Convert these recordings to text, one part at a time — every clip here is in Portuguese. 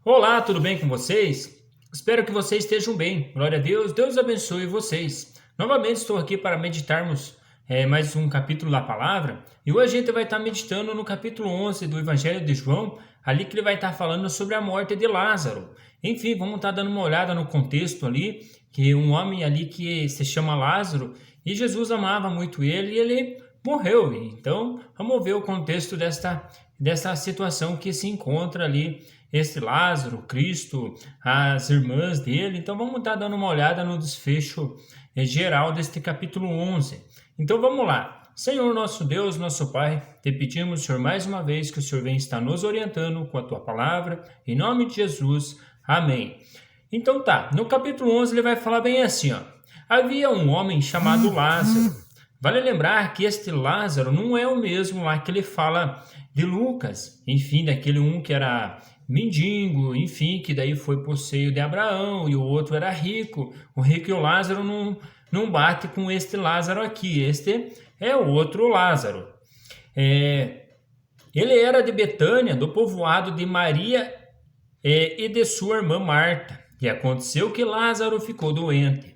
Olá, tudo bem com vocês? Espero que vocês estejam bem. Glória a Deus, Deus abençoe vocês. Novamente estou aqui para meditarmos mais um capítulo da palavra e hoje a gente vai estar meditando no capítulo 11 do Evangelho de João, ali que ele vai estar falando sobre a morte de Lázaro. Enfim, vamos estar dando uma olhada no contexto ali, que um homem ali que se chama Lázaro e Jesus amava muito ele e ele morreu. Então, vamos ver o contexto desta situação que se encontra ali este Lázaro, Cristo, as irmãs dele. Então vamos estar dando uma olhada no desfecho geral deste capítulo 11. Então vamos lá. Senhor nosso Deus, nosso Pai, te pedimos, Senhor, mais uma vez que o Senhor venha estar nos orientando com a tua palavra, em nome de Jesus. Amém. Então tá, no capítulo 11 ele vai falar bem assim, ó. Havia um homem chamado Lázaro. Vale lembrar que este Lázaro não é o mesmo lá que ele fala de Lucas, enfim, daquele um que era mendigo, enfim, que daí foi por seio de Abraão, e o outro era rico. O rico e o Lázaro não bate com este Lázaro aqui, este é o outro Lázaro. Ele era de Betânia, do povoado de Maria e de sua irmã Marta. E aconteceu que Lázaro ficou doente.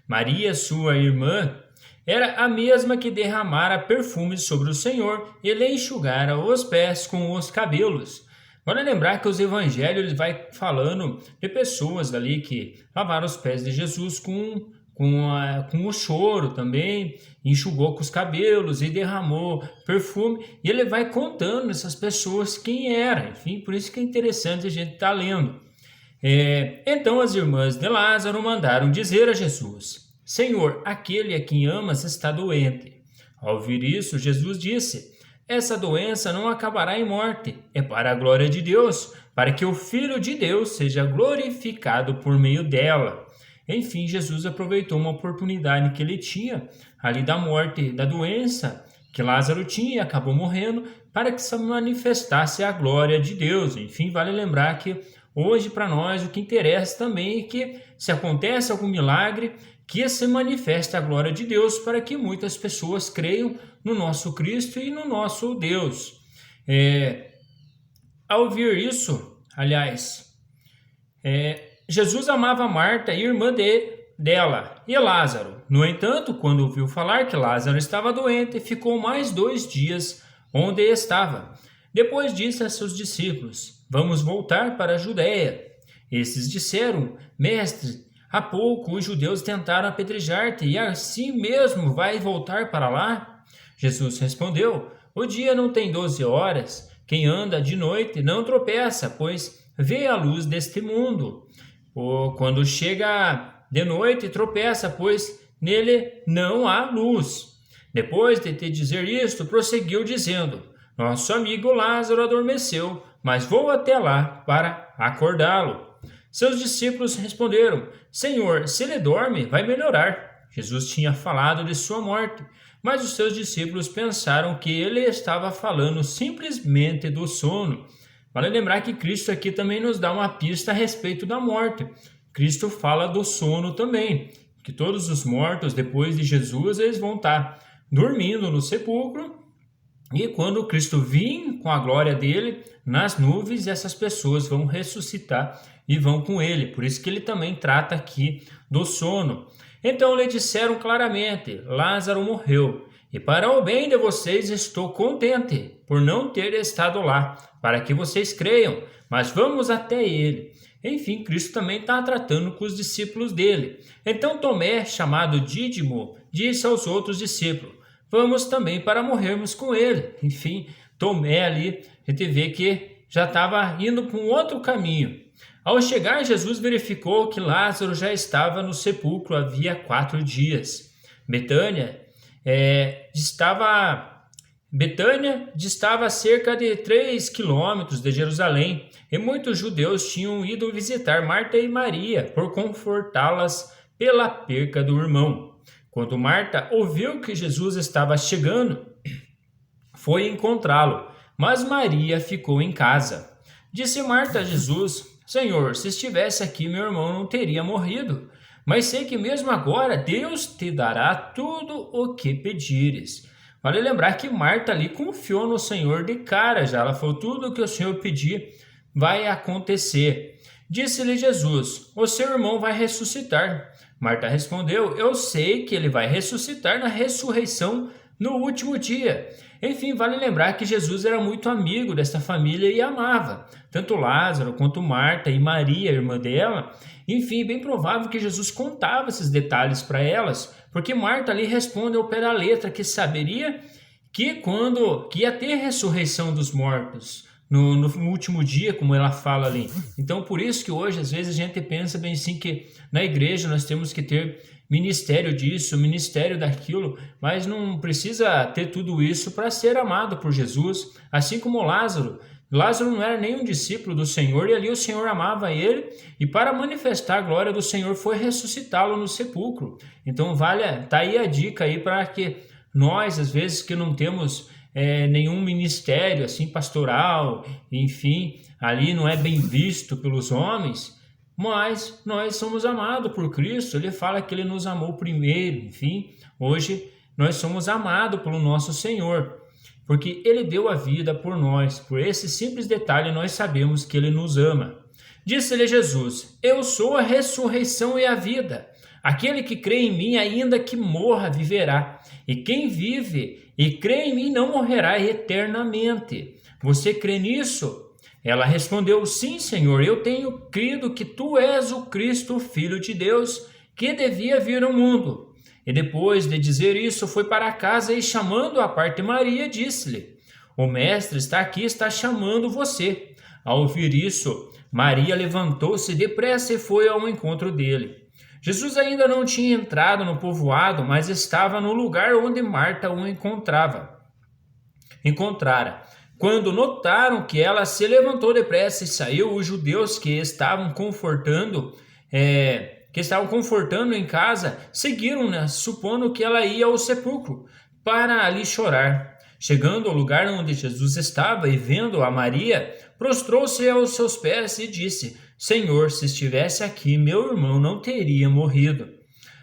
Maria, sua irmã, era a mesma que derramara perfume sobre o Senhor e lhe enxugara os pés com os cabelos. Vale lembrar que os evangelhos ele vai falando de pessoas ali que lavaram os pés de Jesus com o choro também, enxugou com os cabelos e derramou perfume. E ele vai contando essas pessoas quem era. Enfim, por isso que é interessante a gente estar lendo. Então as irmãs de Lázaro mandaram dizer a Jesus: Senhor, aquele a quem amas está doente. Ao ouvir isso, Jesus disse: Essa doença não acabará em morte, é para a glória de Deus, para que o Filho de Deus seja glorificado por meio dela. Enfim, Jesus aproveitou uma oportunidade que ele tinha ali da morte, da doença que Lázaro tinha e acabou morrendo, para que se manifestasse a glória de Deus. Enfim, vale lembrar que hoje para nós o que interessa também é que se acontece algum milagre, que se manifeste a glória de Deus para que muitas pessoas creiam no nosso Cristo e no nosso Deus. Ao ouvir isso, aliás, Jesus amava Marta, irmã dela, e Lázaro. No entanto, quando ouviu falar que Lázaro estava doente, ficou mais 2 dias onde estava. Depois disse a seus discípulos: Vamos voltar para a Judéia. Esses disseram: Mestre, há pouco os judeus tentaram apedrejar-te, e assim mesmo vai voltar para lá? Jesus respondeu: O dia não tem 12 horas. Quem anda de noite não tropeça, pois vê a luz deste mundo. Ou quando chega de noite, tropeça, pois nele não há luz. Depois de te dizer isto, prosseguiu dizendo: Nosso amigo Lázaro adormeceu, mas vou até lá para acordá-lo. Seus discípulos responderam: Senhor, se ele dorme, vai melhorar. Jesus tinha falado de sua morte, mas os seus discípulos pensaram que ele estava falando simplesmente do sono. Vale lembrar que Cristo aqui também nos dá uma pista a respeito da morte. Cristo fala do sono também, que todos os mortos depois de Jesus eles vão estar dormindo no sepulcro, e quando Cristo vir com a glória dele nas nuvens, essas pessoas vão ressuscitar e vão com ele. Por isso que ele também trata aqui do sono. Então lhe disseram claramente: Lázaro morreu, e para o bem de vocês estou contente por não ter estado lá, para que vocês creiam, mas vamos até ele. Enfim, Cristo também está tratando com os discípulos dele. Então Tomé, chamado Dídimo, disse aos outros discípulos: Vamos também para morrermos com ele. Enfim, Tomé ali, a gente vê que já estava indo para um outro caminho. Ao chegar, Jesus verificou que Lázaro já estava no sepulcro havia 4 dias. Betânia distava a cerca de 3 quilômetros de Jerusalém, e muitos judeus tinham ido visitar Marta e Maria por confortá-las pela perca do irmão. Quando Marta ouviu que Jesus estava chegando, foi encontrá-lo, mas Maria ficou em casa. Disse Marta a Jesus: Senhor, se estivesse aqui, meu irmão não teria morrido. Mas sei que mesmo agora Deus te dará tudo o que pedires. Vale lembrar que Marta ali confiou no Senhor de cara já. Ela falou: tudo o que o Senhor pedir, vai acontecer. Disse-lhe Jesus: o seu irmão vai ressuscitar. Marta respondeu: eu sei que ele vai ressuscitar na ressurreição no último dia. Enfim, vale lembrar que Jesus era muito amigo desta família e amava tanto Lázaro quanto Marta e Maria, irmã dela. Enfim, bem provável que Jesus contava esses detalhes para elas, porque Marta ali responde ao pé da letra que saberia que ia ter ressurreição dos mortos no último dia, como ela fala ali. Então, por isso que hoje, às vezes, a gente pensa bem assim que na igreja nós temos que ter ministério disso, ministério daquilo, mas não precisa ter tudo isso para ser amado por Jesus, assim como Lázaro. Lázaro não era nem um discípulo do Senhor e ali o Senhor amava ele e para manifestar a glória do Senhor foi ressuscitá-lo no sepulcro. Então tá aí a dica aí para que nós, às vezes que não temos nenhum ministério assim pastoral, enfim, ali não é bem visto pelos homens, mas nós somos amados por Cristo. Ele fala que ele nos amou primeiro. Enfim, hoje nós somos amados pelo nosso Senhor, porque ele deu a vida por nós. Por esse simples detalhe nós sabemos que ele nos ama. Disse-lhe Jesus: eu sou a ressurreição e a vida. Aquele que crê em mim, ainda que morra, viverá. E quem vive e crê em mim não morrerá eternamente. Você crê nisso? Ela respondeu: sim, Senhor, eu tenho crido que tu és o Cristo, o Filho de Deus, que devia vir ao mundo. E depois de dizer isso, foi para casa e, chamando à parte Maria, disse-lhe: o mestre está aqui, está chamando você. Ao ouvir isso, Maria levantou-se depressa e foi ao encontro dele. Jesus ainda não tinha entrado no povoado, mas estava no lugar onde Marta o encontrara. Quando notaram que ela se levantou depressa e saiu, os judeus que estavam confortando em casa seguiram-na, supondo que ela ia ao sepulcro para ali chorar. Chegando ao lugar onde Jesus estava e vendo a Maria, prostrou-se aos seus pés e disse: Senhor, se estivesse aqui, meu irmão não teria morrido.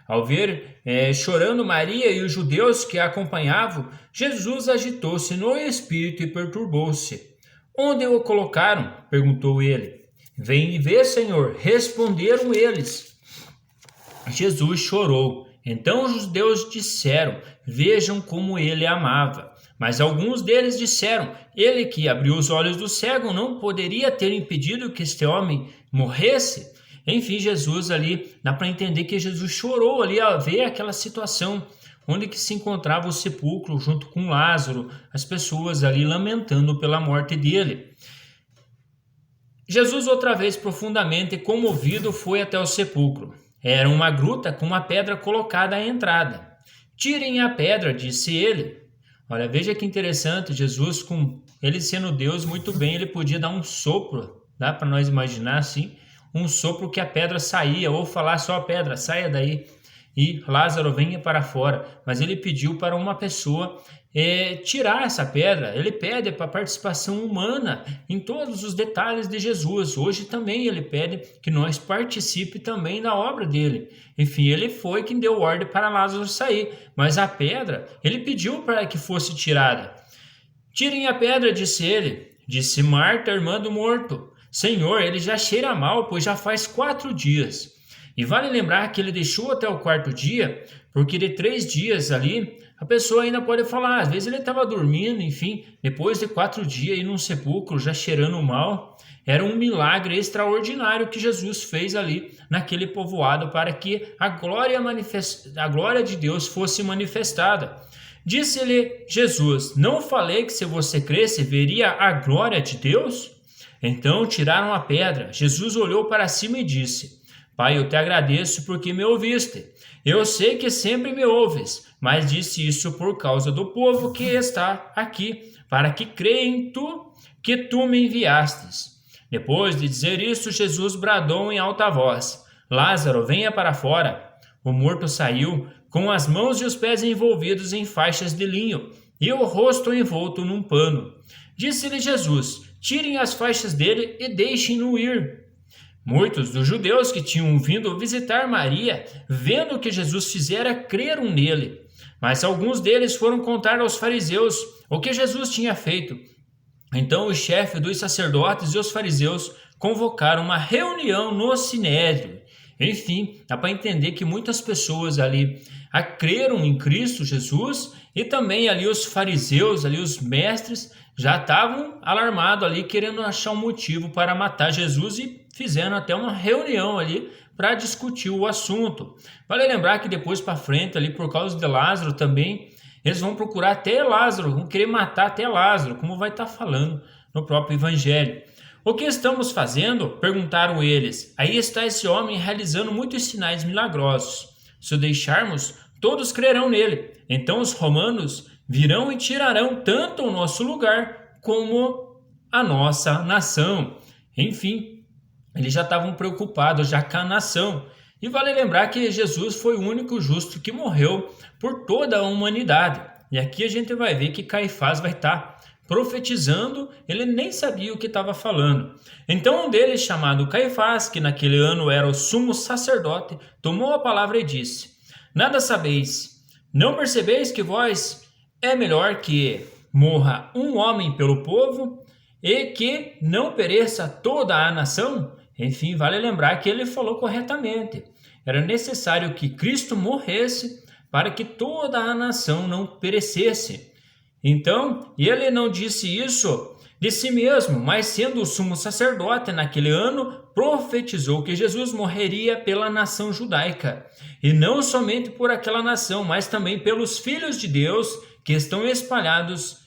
Ao ver chorando Maria e os judeus que a acompanhavam, Jesus agitou-se no espírito e perturbou-se. Onde o colocaram? Perguntou ele. Vem e vê, Senhor, responderam eles. Jesus chorou. Então os judeus disseram: vejam como ele amava. Mas alguns deles disseram: ele que abriu os olhos do cego não poderia ter impedido que este homem morresse? Enfim, Jesus ali, dá para entender que Jesus chorou ali ao ver aquela situação onde que se encontrava o sepulcro junto com Lázaro, as pessoas ali lamentando pela morte dele. Jesus, outra vez profundamente comovido, foi até o sepulcro. Era uma gruta com uma pedra colocada à entrada. Tirem a pedra, disse ele. Olha, veja que interessante, Jesus, com ele sendo Deus, muito bem, ele podia dar um sopro, dá para nós imaginar assim, um sopro que a pedra saía, ou falar só a pedra, saia daí, e Lázaro venha para fora. Mas ele pediu para uma pessoa tirar essa pedra. Ele pede para a participação humana em todos os detalhes de Jesus. Hoje também ele pede que nós participemos também da obra dele. Enfim, ele foi quem deu ordem para Lázaro sair, mas a pedra ele pediu para que fosse tirada. Tirem a pedra, disse ele. Disse Marta, irmã do morto: Senhor, ele já cheira mal, pois já faz 4 dias. E vale lembrar que ele deixou até o 4º dia, porque de 3 dias ali, a pessoa ainda pode falar, às vezes ele estava dormindo, enfim, depois de 4 dias ir num sepulcro já cheirando mal. Era um milagre extraordinário que Jesus fez ali naquele povoado para que a glória de Deus fosse manifestada. Disse-lhe Jesus: não falei que se você cresce veria a glória de Deus? Então tiraram a pedra. Jesus olhou para cima e disse: Pai, eu te agradeço porque me ouviste. Eu sei que sempre me ouves, mas disse isso por causa do povo que está aqui, para que creia em tu, que tu me enviastes. Depois de dizer isso, Jesus bradou em alta voz: Lázaro, venha para fora. O morto saiu, com as mãos e os pés envolvidos em faixas de linho, e o rosto envolto num pano. Disse-lhe Jesus: tirem as faixas dele e deixem-no ir. Muitos dos judeus que tinham vindo visitar Maria, vendo o que Jesus fizera, creram nele. Mas alguns deles foram contar aos fariseus o que Jesus tinha feito. Então o chefe dos sacerdotes e os fariseus convocaram uma reunião no Sinédrio. Enfim, dá para entender que muitas pessoas ali creram em Cristo Jesus, e também ali os fariseus, ali os mestres, já estavam alarmados ali, querendo achar um motivo para matar Jesus, e fizeram até uma reunião ali para discutir o assunto. Vale lembrar que depois para frente, ali por causa de Lázaro também, eles vão procurar até Lázaro, vão querer matar até Lázaro, como vai estar falando no próprio Evangelho. O que estamos fazendo? Perguntaram eles. Aí está esse homem realizando muitos sinais milagrosos. Se o deixarmos, todos crerão nele. Então os romanos virão e tirarão tanto o nosso lugar como a nossa nação. Enfim, eles já estavam preocupados já com a nação. E vale lembrar que Jesus foi o único justo que morreu por toda a humanidade. E aqui a gente vai ver que Caifás vai estar profetizando, ele nem sabia o que estava falando. Então um deles, chamado Caifás, que naquele ano era o sumo sacerdote, tomou a palavra e disse: Nada sabeis, não percebeis que vós é melhor que morra um homem pelo povo e que não pereça toda a nação? Enfim, vale lembrar que ele falou corretamente. Era necessário que Cristo morresse para que toda a nação não perecesse. Então, ele não disse isso de si mesmo, mas sendo o sumo sacerdote naquele ano, profetizou que Jesus morreria pela nação judaica, e não somente por aquela nação, mas também pelos filhos de Deus que estão espalhados,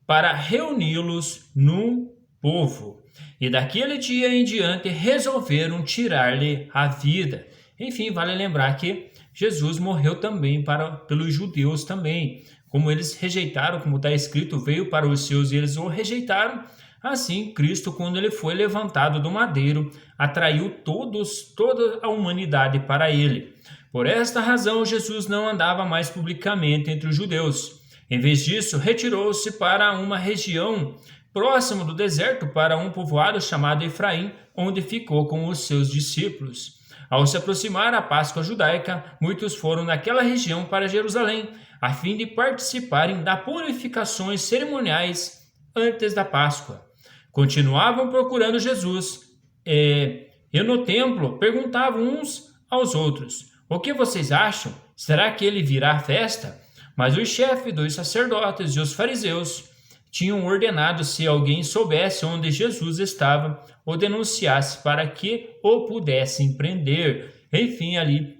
para reuni-los num povo. E daquele dia em diante resolveram tirar-lhe a vida. Enfim, vale lembrar que Jesus morreu também pelos judeus também. Como eles rejeitaram, como está escrito, veio para os seus e eles o rejeitaram. Assim, Cristo, quando ele foi levantado do madeiro, atraiu toda a humanidade para ele. Por esta razão, Jesus não andava mais publicamente entre os judeus. Em vez disso, retirou-se para uma região próximo do deserto, para um povoado chamado Efraim, onde ficou com os seus discípulos. Ao se aproximar a Páscoa judaica, muitos foram naquela região para Jerusalém, a fim de participarem das purificações cerimoniais antes da Páscoa. Continuavam procurando Jesus, e no templo perguntavam uns aos outros: O que vocês acham? Será que ele virá à festa? Mas os chefes dos sacerdotes e os fariseus tinham ordenado, se alguém soubesse onde Jesus estava, o denunciasse para que o pudessem prender. Enfim, ali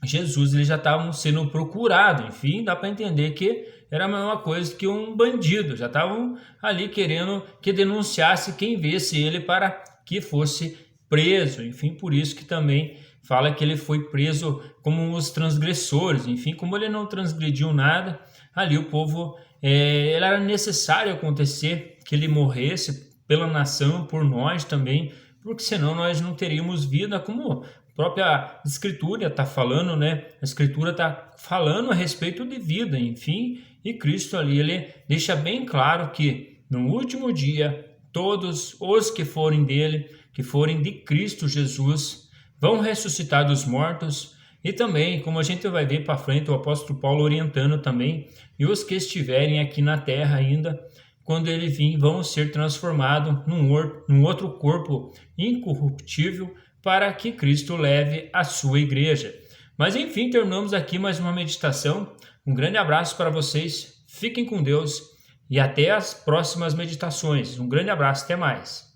Jesus, eles já estavam sendo procurados. Enfim, dá para entender que era a mesma coisa que um bandido. Já estavam ali querendo que denunciasse quem visse ele para que fosse preso. Enfim, por isso que também fala que ele foi preso como os transgressores. Enfim, como ele não transgrediu nada, ali o povo, era necessário acontecer que ele morresse pela nação, por nós também, porque senão nós não teríamos vida, como a própria Escritura está falando, né? A Escritura está falando a respeito de vida, enfim, e Cristo ali, ele deixa bem claro que no último dia, todos os que forem dele, que forem de Cristo Jesus, vão ressuscitar dos mortos. E também, como a gente vai ver para frente, o apóstolo Paulo orientando também, e os que estiverem aqui na terra ainda, quando ele vir, vão ser transformados num outro corpo incorruptível, para que Cristo leve a sua igreja. Mas enfim, terminamos aqui mais uma meditação. Um grande abraço para vocês, fiquem com Deus e até as próximas meditações. Um grande abraço, até mais.